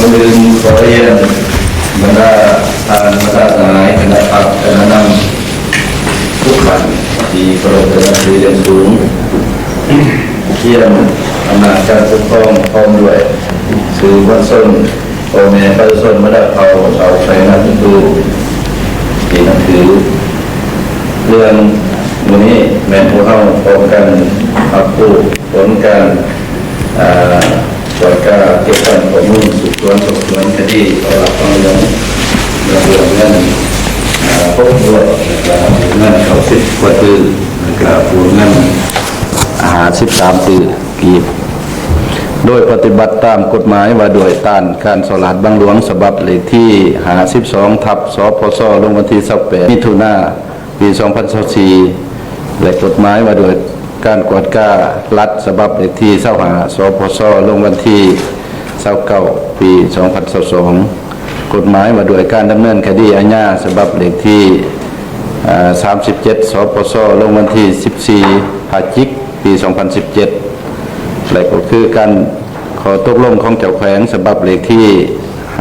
คนอื่นขอเรียนบรรดาทานบรรดาสหายคณะพักคณะนำทุกท่านที่เคารพนับถือเรียนสูงเที่ยมอำนาจการปกครองพร้อมด้วยสื่อมวลชนพ่อแม่ประชาชนบรรดาเขาชาวไทยนับถือที่นับถือเรื่องวันนี้แม่พวกเขาพร้อมกันรับผู้ผลการตรวจการเก็บข้อมูลสืบสวนสอบสวนคดีต่อหลักความเรื่องเงินพบด้วยเงินเขา10 กว่าตื้อกับปูเงิน13 ตื้อกีบโดยปฏิบัติตามกฎหมายว่าโดยต้านการสลาดบังหลวงฉบับเลขที่52/สพสลงวันที่28 มิถุนายน ปี 2024 และกฎหมายว่าโดยการกวดก้ารัฐฉบับเลขที่25 สพสลงวันที่29 ปี 2022 กฎหมายว่าโดยการดำเนินคดีอาญาฉบับเลขที่37 สพสลงวันที่14 พฤศจิกายน ปี 2017 และก็คือการขอตกลงของเจ้าแขวงฉบับเลขที่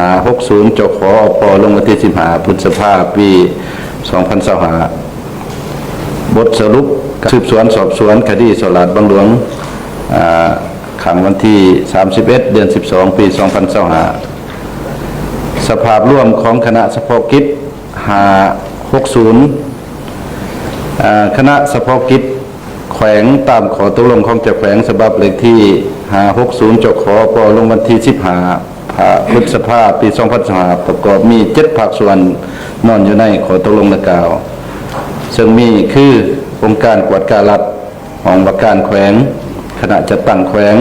560 จขอปลงวันที่15 พฤษภาคม ปี 2025 บทสรุปสืบสวนสอบสวนคดีสลาดบังหลวงขังวันที่31 เดือน 12 ปี 2025 สภาพร่วมของคณะเฉพาะกิจ560 คณะเฉพาะกิจแขวงตามขอตกลงของเจ้าแขวงฉบับเลขที่560 จขอปลงวันที่15 พฤษภาคม ปี 2025 ประกอบมี7ภาคส่วนนอนอยู่ในขอตกลงดังกล่าวซึ่งมีคือองค์การกวดการรัฐของว่าการแขวงคณะจัดตั้งแขวง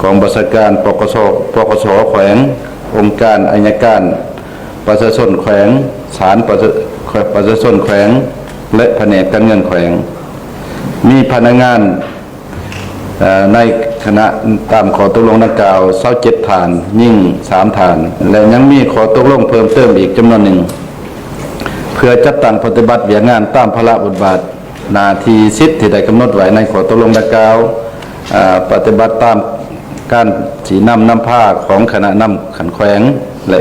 กองบัญชาการปกสแขวงองค์การอัยการประชาชนแขวงศาลประชาชนแขวงและแผนกการเงินแขวงมีพนักงานในคณะตามขอตกลงดังกล่าว27 ฐานยิ่ง3 ฐานและยังมีขอตกลงเพิ่มเติมอีกจำนวนหนึ่งเพื่อจัดตั้งปฏิบัติเวียงานตามพระราชบทบาทหน้าที่สิทธิที่ได้กำหนดไว้ในขอตกลงดังกล่าวปฏิบัติตามการสีนำผ้าของคณะนำขันแขวงและ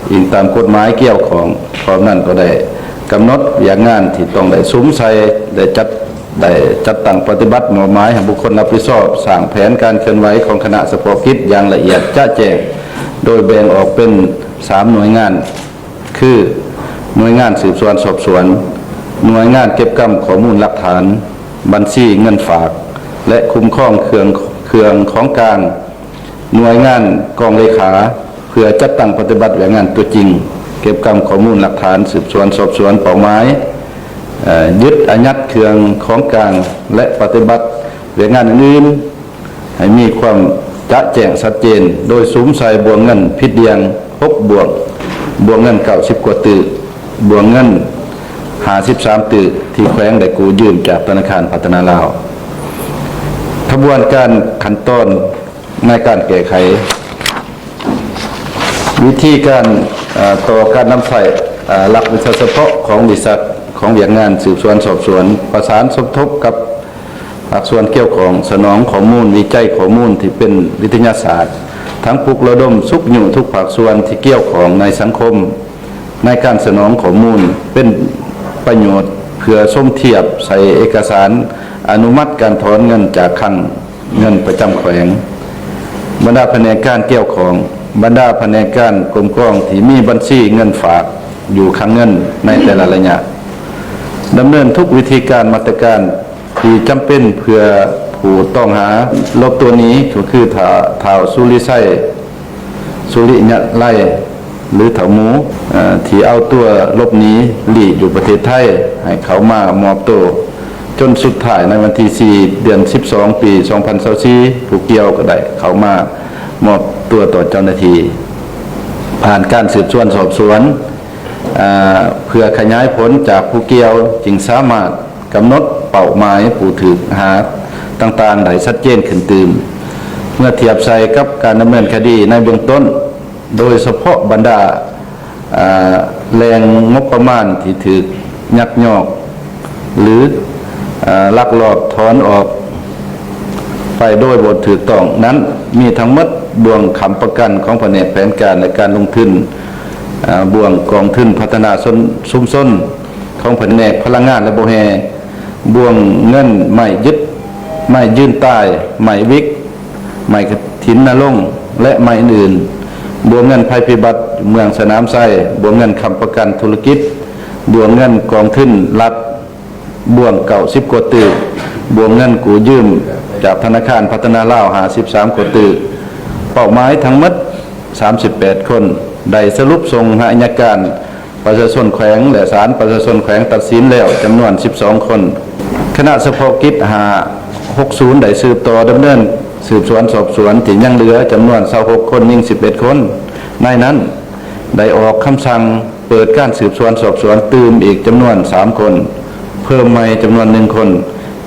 อิงตามกฎหมายเกี่ยวของพร้อมนั้นก็ได้กำหนดเวียงานที่ต้องได้ซุ้มใส่ได้จัดตั้งปฏิบัติหมายให้บุคคลรับผิดชอบสร้างแผนการเคลื่อนไหวของคณะเฉพาะกิจอย่างละเอียดจ้าแจ้งโดยแบ่งออกเป็น3 หน่วยงานคือหน่วยงานสืบสวนสอบสวนหน่วยงานเก็บกำข้อมูลหลักฐานบัญชีเงินฝากและคุ้มครองเครื่องของกลางหน่วยงานกองเลขาเพื่อจัดตั้งปฏิบัติเวียงานตัวจริงเก็บกำข้อมูลหลักฐานสืบสวนสอบสวนเป้าหมายยึดอายัดเครื่องของกลางและปฏิบัติเวียงานอื่นให้มีความจะแจ้งชัดเจนโดยซุ้มใส่บวงเงินพิดเดียง6 บวงเงิน90 กว่าตื้อบวงเงิน53 ตื้อที่แขวงได้กู้ยืมจากธนาคารพัฒนาลาวขบวนการขั้นตอนในการแก้ไขวิธีการต่อการนำใส่หลักวิชาเฉพาะของบริษัทของเวียงงานสืบสวนสอบสวนประสานสมทบกับภาคส่วนเกี่ยวของสนองข้อมูลวิจัยข้อมูลที่เป็นวิทยาศาสตร์ทั้งปลุกระดมสุกอยู่ทุกภาคส่วนที่เกี่ยวของในสังคมในการสนองข้อมูลเป็นประโยชน์เพื่อส้มเทียบใส่เอกสารอนุมัติการถอนเงินจากคลังเงินประจำแขวงบรรดาแผนกการเกี่ยวของบรรดาแผนกการกรมกองที่มีบัญชีเงินฝากอยู่คลังเงินในแต่ละระยะดำเนินทุกวิธีการมาตรการที่จำเป็นเพื่อผู้ต้องหาลบตัวนี้ก็คือท้าวสุริไสสุริยะไลหรือเถาหมูที่เอาตัวลบนี้หลีกอยู่ประเทศไทยให้เขามามอบตัวจนสุดท้ายในวันที่4 เดือน 12 ปี 2024ผู้เกี่ยวก็ได้เขามามอบตัวต่อเจ้าหน้าที่ผ่านการสืบสวนสอบสวนเพื่อขยายผลจากผู้เกี่ยวจึงสามารถกำหนดเป้าหมายผู้ถูกหาต่างๆได้ชัดเจนขึ้นตื่นเมื่อเทียบใส่กับการดำเนินคดีในเบื้องต้นโดยเฉพาะบรรดาแรงงบประมาณที่ถูกยักยอกหรือลักลอบถอนออกไปโดยบทถูกต้องนั้นมีทั้งหมด บ่วงค้ำประกันของแผนกแผนการในการลงทุนบ่วงกองทุนพัฒนาชุมชนของแผนกพลังงานและบ่แฮบ่วงเงินไม่ยึดไม่ยื่นใต้ไม่วิกไม่ถินนรงค์และไม่อื่นบ่วงเงินภัยพิบัติเมืองสนามไส้บ่วงเงินค้ำประกันธุรกิจบ่วงเงินกองทุนรัฐบ่วงเก่า10กว่าตึกบ่วงเงินกู้ยืมจากธนาคารพัฒนาลาว53กว่าตึกเป้าหมายทั้งหมด38คนได้สรุปส่งให้อัยการประชาชนแขวงและศาลประชาชนแขวงตัดสินแล้วจำนวน12คนคณะเฉพาะกิจ60ได้สืบต่อดำเนินสืบสวนสอบสวนที่ยังเหลือจำนวน26คนยิ่ง11คนในนั้นได้ออกคำสั่งเปิดการสืบสวนสอบสวนตื่มอีกจำนวน3คนเพิ่มใหม่จำนวน1คน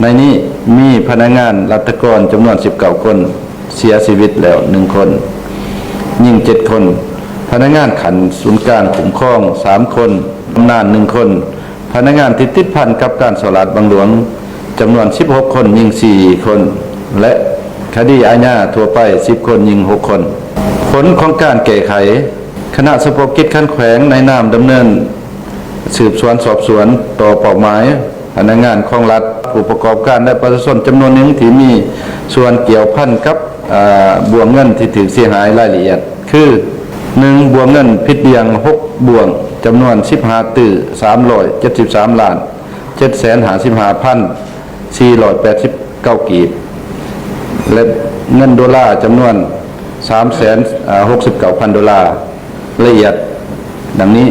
ในนี้มีพนักงานรัฐกรจำนวน19คนเสียชีวิตแล้ว1คนยิ่ง7คนพนักงานขันศูนย์กลางคุ้มครอง3คนบำนาญ1คนพนักงานที่ติดพันกับการสลัดบางหลวงจำนวน16คนยิ่ง4คนและคดีอาญาทั่วไป10คนยิ่ง6คนผลของการแก้ไขคณะเฉพาะกิจขั้นแขวงในนามดำเนินสืบสวนสอบสวนต่อเป้าหมายพนักงานของรัฐผู้ประกอบการและประชาชนจำนวนหนึ่งที่มีส่วนเกี่ยวพันกับบ่วงเงินที่ถูกเสียหายรายละเอียดคือ1บ่วงเงินผิดเบียง6บ่วงจำนวน15ตื้อ373ล้าน755,489 กีบและเงินดอลลาร์จำนวน369,000 ดอลลาร์ละเอียดดังนี้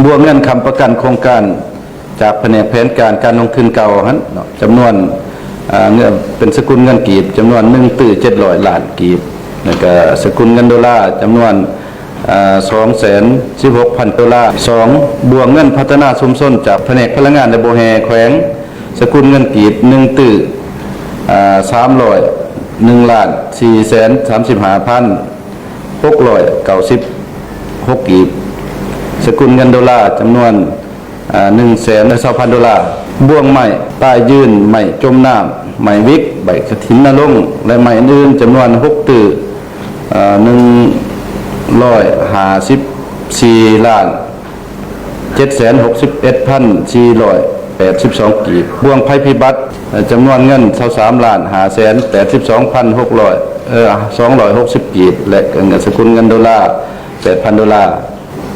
บ่วงเงินค้ำประกันโครงการจากแผนกแผนการลงทุนเก่าจำนวนเงินเป็นสกุลเงินกีบจำนวน1ตื้อ700ล้านกีบแล้วก็สกุลเงินดอลลาร์จำนวน216,000 ดอลลาร์2บ่วงเงินพัฒนาชุมชนจากแผนกพลังงานและบ่แฮแขวงสกุลเงินกีบ1ตื้อ335,696 กีบสกุลเงินดอลลาร์จำนวน120,000 ดอลลาร์บ่วงใหม่ใต้ยืนใหม่จมน้ำใหม่วิกใบกฐินนรงค์และใหม่อื่นจำนวน6ตื้อ154ล้าน761,482 กีบบ่วงภัยพิบัติจำนวนเงิน23ล้าน582,260 กีบและเงินสกุลเงินดอลลาร์ 8,000 ดอลลาร์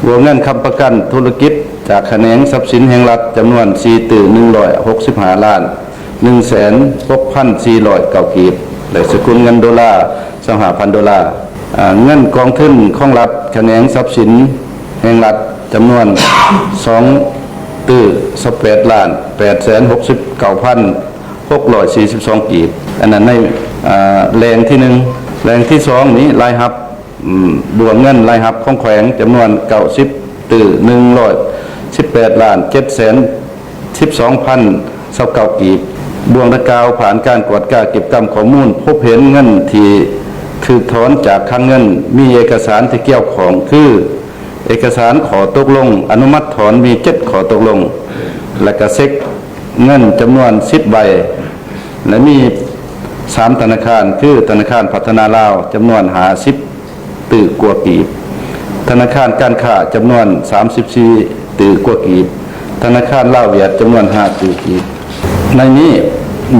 บ่วงเงินค้ำประกันธุรกิจจากแขนงทรัพย์สินแห่งรัฐจำนวน4ตื้อ165ล้าน116,409 กีบและสกุลเงินดอลลาร์ 25,000 ดอลลาร์เงินกองทุนของรัฐแขนงทรัพย์สินแห่งรัฐจำนวน2ตื้อ18ล้าน869,642 กีบอันนั้นในแรงที่1แรงที่2นี้รายรับบ่วงเงินรายรับของแขวงจำนวน90ตื้อ118ล้าน712,029 กีบบ่วงตะกาวผ่านการกวดกาเก็บกำข้อมูลพบเห็นเงินที่ถูกถอนจากคลังเงินมีเอกสารที่เกี่ยวข้องคือเอกสารขอตกลงอนุมัติถอนมี7ขอตกลงและก็เช็คเงินจำนวน10ใบและมี3ธนาคารคือธนาคารพัฒนาลาวจำนวน50ตื้อกว่ากีบธนาคารการค้าจำนวน34ตื้อกว่ากีบธนาคารลาวเวียดจำนวน5ตื้อกีบในนี้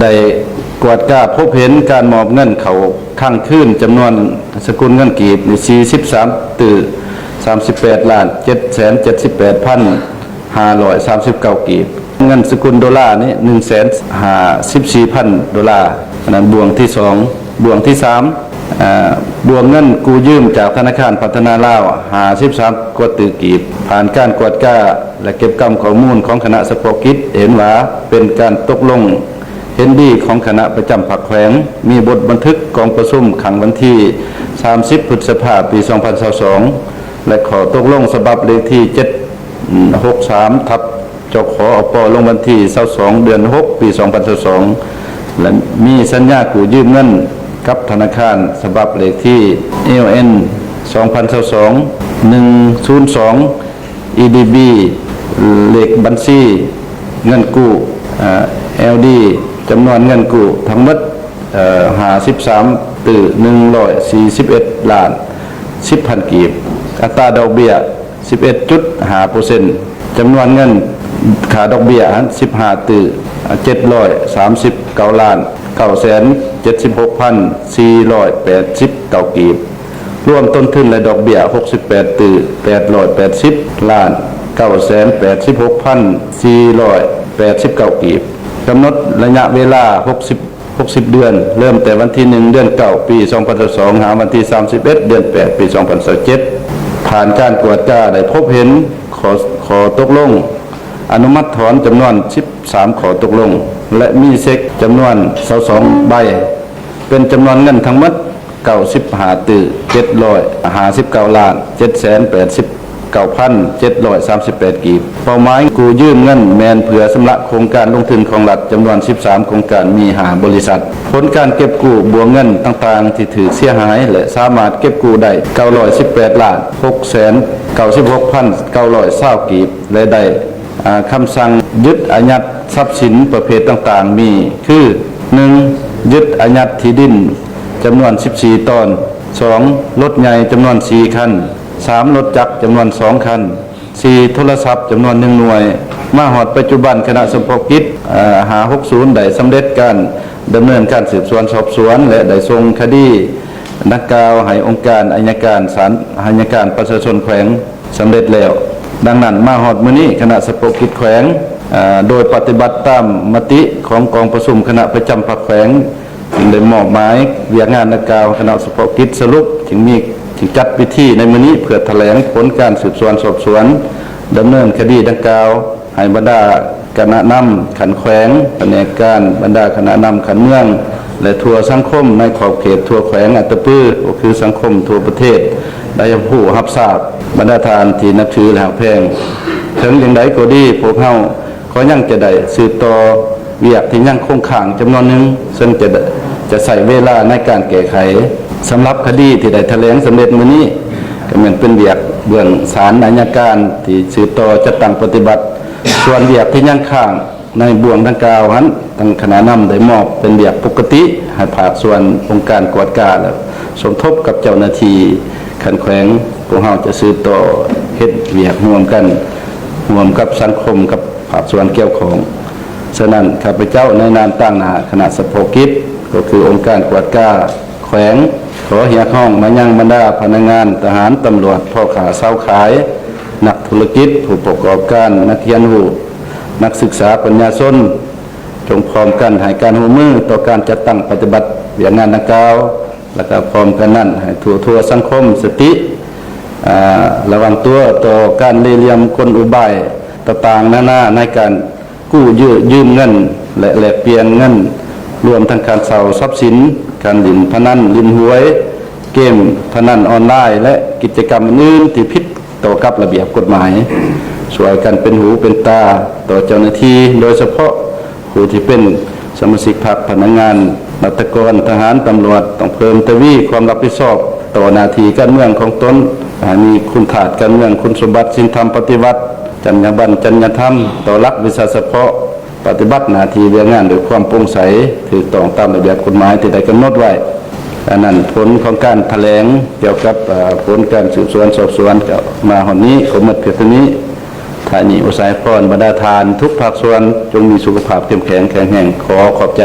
ได้กวดกาพบเห็นการมอบเงินเขาข้างคืนจำนวนสกุลเงินกีบ43ตื้อ38ล้าน778,539 กีบเงินสกุลดอลลาร์นี่154,000 ดอลลาร์นั้นบ่วงที่2บ่วงที่3บ่วงเงินกู้ยืมจากธนาคารพัฒนาลาว53กว่าตื้อกีบผ่านการกวดกาและเก็บกำข้อมูลของคณะเฉพาะกิจเห็นว่าเป็นการตกลงเห็นดีของคณะประจำภาคแขวงมีบทบันทึกกองประชุมครั้งวันที่30พฤษภาคมปี2022และขอตกลงฉบับเลขที่763ทับจขอปลงวันที่22เดือน6ปี2022และมีสัญญากู้ยืมเงินกับธนาคารฉบับเลขที่ LN 2022 102 EDB เลขบัญชีเงินกู้LD จำนวนเงินกู้ทั้งหมด53 ตื่อ141ล้าน10,000กีบอัตราดอกเบี้ย 11.5% จำนวนเงินค่าดอกเบี้ย15ตื่อ739ล้าน976,489กีบรวมต้นทุนและดอกเบี้ย68ตื่อ880ล้าน986,489กีบกำหนดระยะเวลา60 เดือนเริ่มแต่วันที่1เดือน9ปี2022หาวันที่31เดือน8ปี2027ผ่านการตรวจจ้าได้พบเห็นขอตกลงอนุมัติถอนจำนวน13ขอตกลงและมีเช็คจำนวน22ใบเป็นจำนวนเงินทั้งหมด95ตื่อ759ล้าน789,738กีบเป้าหมายกู้ยืมเงินแมนเพื่อสำระโครงการลงทุนของรัฐจำนวน13โครงการมี5บริษัทผลการเก็บกู้บวกเงินต่างๆที่ถือเสียหายและสามารถเก็บกู้ได้918ล้าน696,920กีบและได้คำสั่งยึดอายัดทรัพย์สินประเภทต่างๆมีคือ 1. ยึดอายัดที่ดินจำนวน14ตอน 2. รถใหญ่จำนวน4คัน 3. รถจักรจำนวน2คัน 4. โทรศัพท์จำนวน1หน่วยมาหอดปัจจุบันคณะสมภพกิจ560ได้สำเร็จการดำเนินการสืบสวนสอบสวนและได้ส่งคดีนักกล่าวให้องค์การอัยการศาลอัยการประชาชนแขวงสำเร็จแล้วดังนั้นมาหอดมื้อนี้คณะสมภพกิจแขวงโดยปฏิบัติตามมติของกองประชุมคณะประจำภาคแขวงจึงได้มอบหมายเวียกงานนักกล่าวคณะสมภพกิจสรุปจึงจัดพิธีในมื้อนี้เพื่อแถลงผลการสืบสวนสอบสวนดำเนินคดีดังกล่าวให้บรรดาคณะนำขันแขวงแผนกการบรรดาคณะนำขันเมืองและทั่วสังคมในขอบเขตทั่วแขวงอัตตปือก็คือสังคมทั่วประเทศได้ผู้รับทราบบรรดาทานที่นับถือและหักแพงถึงอย่างใดก็ดีพวกเฮาขอยังจะได้สืบต่อเวียกที่ยังคงค้างจำนวนหนึ่งซึ่งจะใส่เวลาในการแก้ไขสำหรับคดีที่ได้แถลงสำเร็จมื้อนี้ก็เหมือนเป็นเวียกเบื้องศาลอัยการที่สืบต่อจัดตั้งปฏิบัติส่วนเวียกที่ยังค้างในบ่วงดังกล่าวนั้นทางคณะนำได้มอบเป็นเวียกปกติให้ภาคส่วนองค์การกวดการและสมทบกับเจ้าหน้าที่ขันแขวงพวกเราจะสืบต่อเฮ็ดเวียกร่วมกันร่วมกับสังคมกับภาคส่วนเกี่ยวข้องฉะนั้นข้าพเจ้าในนามตั้งหน้าคณะสมภพกิจก็คือองค์การกวดการแขวงขอเรียกร้องมายังบรรดาพนักงานทหารตำรวจพ่อค้าเช้าขายนักธุรกิจผู้ประกอบการนักเรียนรู้นักศึกษาปัญญาชนจงพร้อมกันให้การร่วมมือต่อการจัดตั้งปฏิบัติเวียกงานดังกล่าวและก็พร้อมกันนั้นให้ทั่วสังคมสติระวังตัวต่อการเลี่ยมกลอุบายต่างๆนานาในการกู้ยืมเงินและแลกเปลี่ยนเงินรวมทั้งการเสาทรัพย์สินการเล่นพนันเล่นหวยเกมพนันออนไลน์และกิจกรรมอื่นที่ผิดต่อกับระเบียบกฎหมายช่วยกันเป็นหูเป็นตาต่อเจ้าหน้าที่โดยเฉพาะผู้ที่เป็นสมาชิกพรรคพนักงานรัฐกรทหารตำรวจต้องเพิ่มทวีความรับผิดชอบต่อหน้าที่การเมืองของตนมีคุณฐานการเมืองคุณสมบัติศีลธรรมปฏิบัติจรรยาบรรณจรรยธรรมต่อหลักวิชาเฉพาะปฏิบัติหน้าที่เรียนงานโดยความโปร่งใสถูกต้องตามระเบียบกฎหมายที่ได้กำหนดไว้อันนั้นผลของการแถลงเกี่ยวกับผลการสืบสวนสอบสวนก็มาหนนี้ขอหมดเพียงเท่านี้ท่านี้อุสัยพรบรรดาทานทุกภาคส่วนจงมีสุขภาพเข้มแข็งแข็งแรงขอขอบใจ